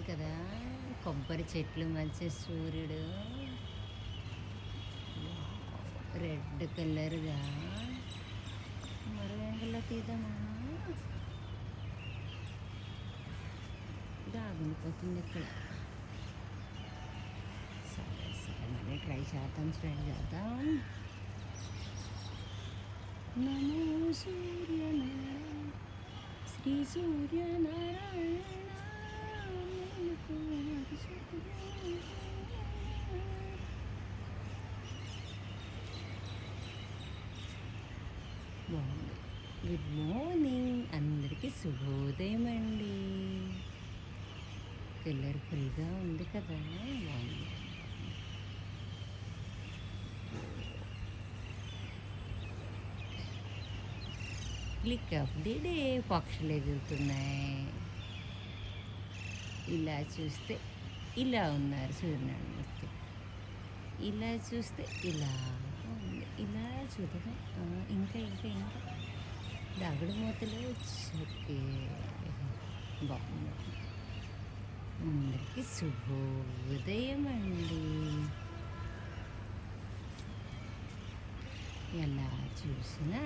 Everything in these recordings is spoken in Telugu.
బాగుంది కదా! కొబ్బరి చెట్లు మధ్య సూర్యుడు. రెడ్ కలర్‌గా మరో యాంగిల్‌లో తీద్దామా? దాగుండిపోతుంది ఇక్కడ. సరే, సరే మళ్ళీ ట్రై చేద్దాం. నమో సూర్యనారాయణ శ్రీ సూర్యనారాయణ బాగుంది. గుడ్ మార్నింగ్ అందరికీ శుభోదయం అండి. కలర్ఫుల్గా ఉంది కదా, బాగుంది. క్లిక్ ఆఫ్ ది డే, పక్షులు ఎగురుతున్నాయి. ఇలా చూస్తే ఇలా ఉన్నారు సూర్యనారాయణమూర్తి, ఇలా చూస్తే ఇలా ఉంది. ఇలా చూద్దాం. ఇంకా దాగుడు మూతలు ఓకే, బాగుంది. అందరికీ శుభోదయం అండి. ఎలా చూసినా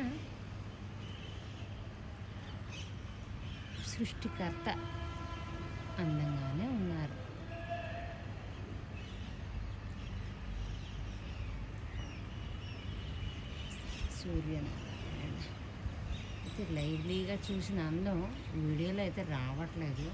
సృష్టికర్త అందంగానే ఉన్నారు. సూర్యనారాయణ అయితే లైవ్లీగా చూసిన అందం వీడియోలో అయితే రావట్లేదు.